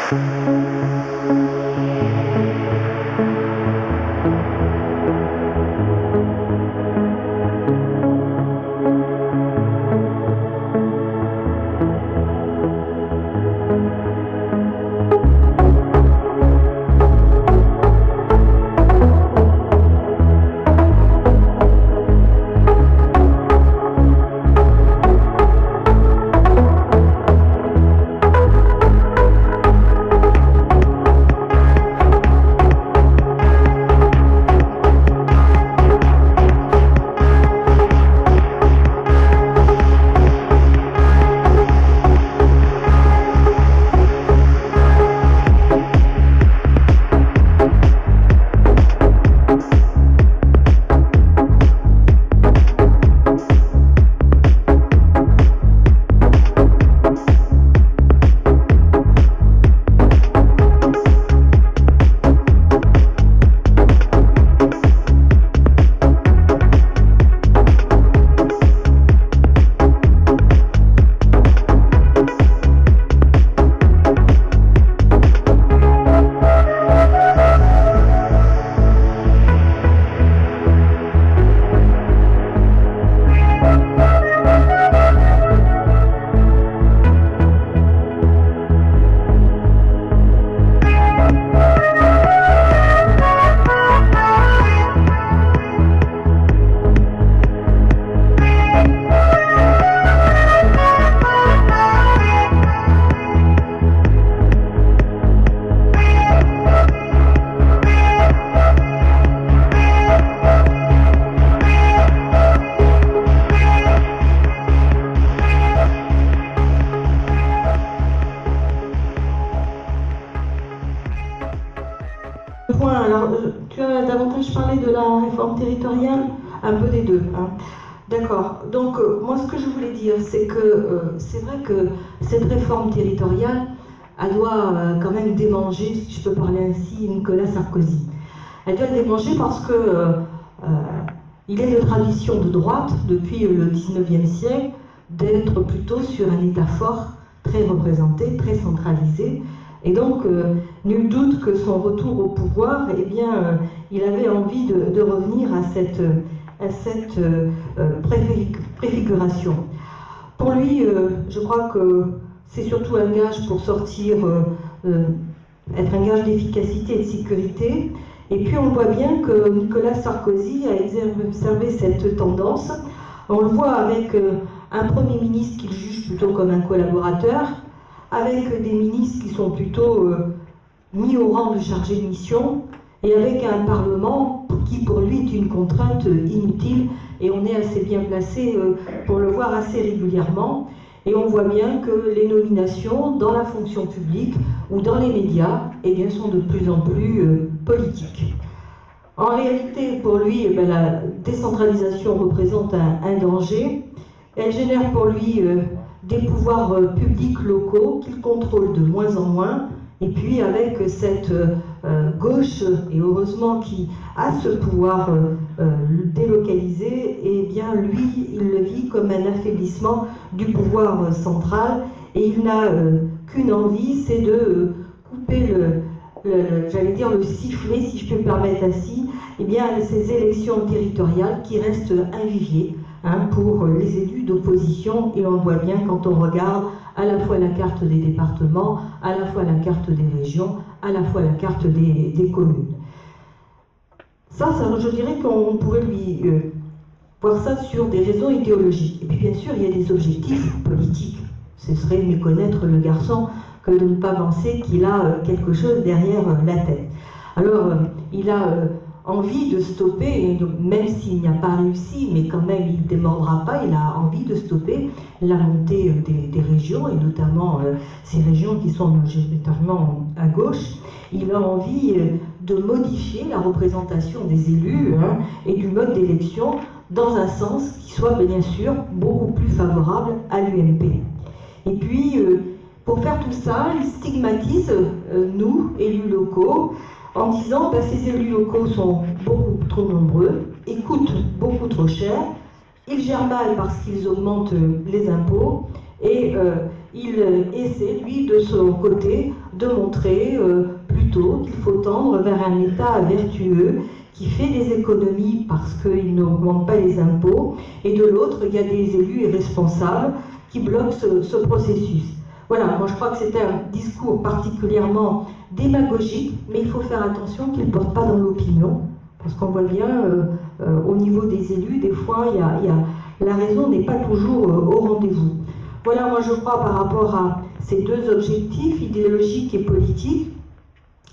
Tu as davantage parlé de la réforme territoriale, un peu des deux. Hein. D'accord. Donc, moi, ce que je voulais dire, c'est que c'est vrai que cette réforme territoriale, elle doit quand même démanger, si je peux parler ainsi, Nicolas Sarkozy. Elle doit le démanger parce que il est de tradition de droite, depuis le 19e siècle, d'être plutôt sur un État fort, très représenté, très centralisé. Et donc, nul doute que son retour au pouvoir, eh bien, il avait envie de revenir à cette préfiguration. Pour lui, je crois que c'est surtout un gage pour sortir, être un gage d'efficacité et de sécurité. Et puis on voit bien que Nicolas Sarkozy a observé cette tendance. On le voit avec un Premier ministre qu'il juge plutôt comme un collaborateur, avec des ministres qui sont plutôt mis au rang de chargés de mission, et avec un Parlement qui pour lui est une contrainte inutile, et on est assez bien placé pour le voir assez régulièrement. Et on voit bien que les nominations dans la fonction publique ou dans les médias eh bien, sont de plus en plus politiques. En réalité, pour lui, la décentralisation représente un danger. Elle génère pour lui des pouvoirs publics locaux qu'il contrôle de moins en moins. Et puis avec cette gauche, et heureusement qui a ce pouvoir délocalisé, eh bien lui, il le vit comme un affaiblissement du pouvoir central, et il n'a qu'une envie, c'est de couper j'allais dire le sifflet, si je peux me permettre ainsi, eh bien ces élections territoriales qui restent un vivier pour les élus d'opposition, et on le voit bien quand on regarde à la fois la carte des départements, à la fois la carte des régions, à la fois la carte des communes. Ça, je dirais qu'on pourrait lui voir ça sur des raisons idéologiques. Et puis bien sûr, il y a des objectifs politiques. Ce serait méconnaître le garçon que de ne pas penser qu'il a quelque chose derrière la tête. Alors, il a envie de stopper, et donc, même s'il n'y a pas réussi, mais quand même il ne démordra pas, il a envie de stopper la montée des régions, et notamment ces régions qui sont majoritairement à gauche. Il a envie de modifier la représentation des élus et du mode d'élection dans un sens qui soit bien sûr beaucoup plus favorable à l'UMP. Et puis, pour faire tout ça, il stigmatise nous, élus locaux, en disant que ces élus locaux sont beaucoup trop nombreux, ils coûtent beaucoup trop cher, ils gèrent mal parce qu'ils augmentent les impôts, et il essaie, lui, de son côté, de montrer plutôt qu'il faut tendre vers un État vertueux qui fait des économies parce qu'il n'augmente pas les impôts, et de l'autre, il y a des élus irresponsables qui bloquent ce processus. Voilà, moi je crois que c'était un discours particulièrement démagogique, mais il faut faire attention qu'il ne porte pas dans l'opinion, parce qu'on voit bien, au niveau des élus, des fois, la raison n'est pas toujours au rendez-vous. Voilà, moi je crois par rapport à ces deux objectifs, idéologiques et politiques,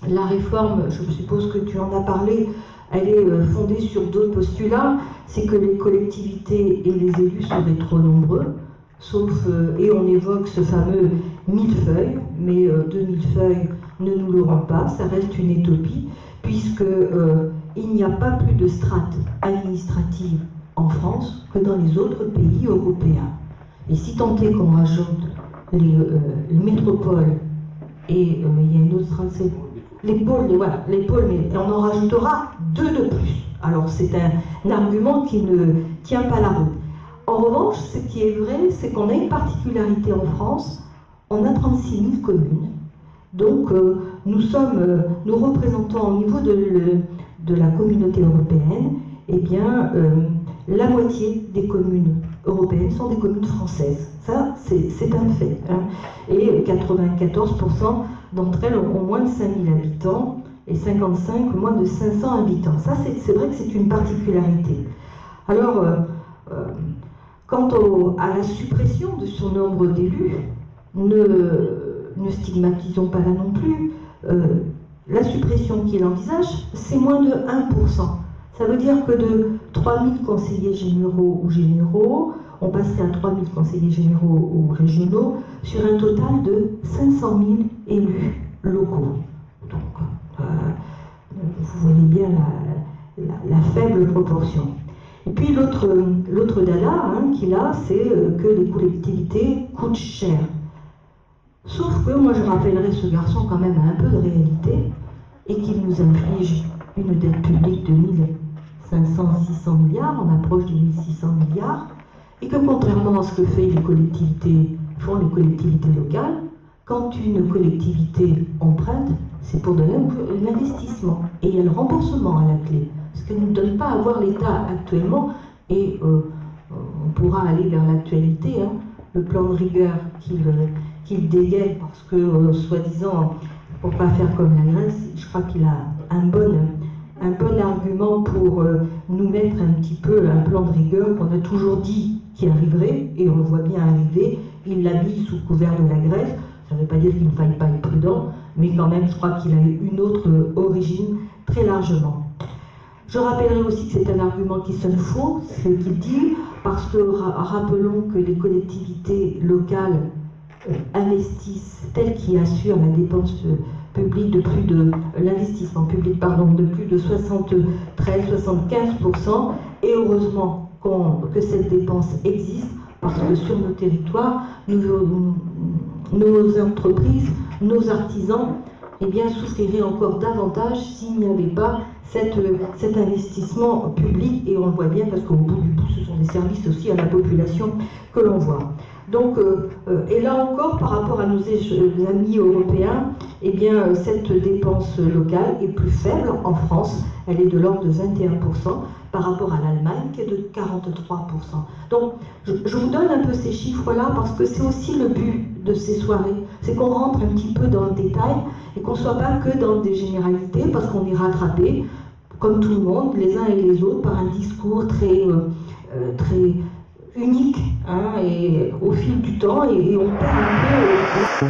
la réforme, je suppose que tu en as parlé, elle est fondée sur d'autres postulats, c'est que les collectivités et les élus seraient trop nombreux, sauf, et on évoque ce fameux millefeuille, mais 2 millefeuilles ne nous l'auront pas, ça reste une utopie, puisque il n'y a pas plus de strates administratives en France que dans les autres pays européens. Et si tant est qu'on rajoute les métropoles et il y a une autre strate, c'est les pôles, voilà, les pôles, mais on en rajoutera 2 de plus. Alors c'est un argument qui ne tient pas la route. En revanche, ce qui est vrai, c'est qu'on a une particularité en France, on a 36 000 communes. Donc nous représentons au niveau de la communauté européenne, eh bien, la moitié des communes européennes sont des communes françaises. Ça, c'est un fait. Hein. Et 94% d'entre elles ont moins de 5 000 habitants et 55 moins de 500 habitants. Ça, c'est vrai que c'est une particularité. Alors, quant à la suppression de son nombre d'élus, ne stigmatisons pas là non plus. La suppression qu'il envisage, c'est moins de 1%. Ça veut dire que de 3 000 conseillers généraux ou généraux, on passerait à 3 000 conseillers généraux ou régionaux sur un total de 500 000 élus locaux. Donc, vous voyez bien la faible proportion. Et puis l'autre dada qu'il a, c'est que les collectivités coûtent cher. Sauf que moi je rappellerai ce garçon quand même à un peu de réalité et qu'il nous inflige une dette publique de 1500-600 milliards, on approche de 1600 milliards, et que contrairement à ce que font les collectivités locales, quand une collectivité emprunte, c'est pour donner un investissement. Et il y a le remboursement à la clé. Ce que ne donne pas à voir l'État actuellement, et on pourra aller vers l'actualité, le plan de rigueur qu'il dégaine, parce que, soi-disant, pour ne pas faire comme la Grèce, je crois qu'il a un bon argument pour nous mettre un petit peu un plan de rigueur qu'on a toujours dit qui arriverait, et on le voit bien arriver. Il l'habille sous couvert de la Grèce. Ça ne veut pas dire qu'il ne faille pas être prudent, mais quand même, je crois qu'il a une autre origine très largement. Je rappellerai aussi que c'est un argument qui sonne faux, ce qu'il dit, parce que rappelons que les collectivités locales investissent, telles qui assurent la dépense publique de plus de l'investissement public, de plus de 73-75%, et heureusement que cette dépense existe, parce que sur nos territoires, nos entreprises, nos artisans, eh bien, souffriraient encore davantage s'il n'y avait pas cet investissement public, et on le voit bien parce qu'au bout du bout, ce sont des services aussi à la population que l'on voit. Donc, et là encore, par rapport à nos amis européens, eh bien, cette dépense locale est plus faible en France, elle est de l'ordre de 21%, par rapport à l'Allemagne qui est de 43%. Donc, je vous donne un peu ces chiffres-là parce que c'est aussi le but de ces soirées, c'est qu'on rentre un petit peu dans le détail et qu'on ne soit pas que dans des généralités, parce qu'on est rattrapé, comme tout le monde, les uns et les autres, par un discours très unique, et au fil du temps, et on perd un peu...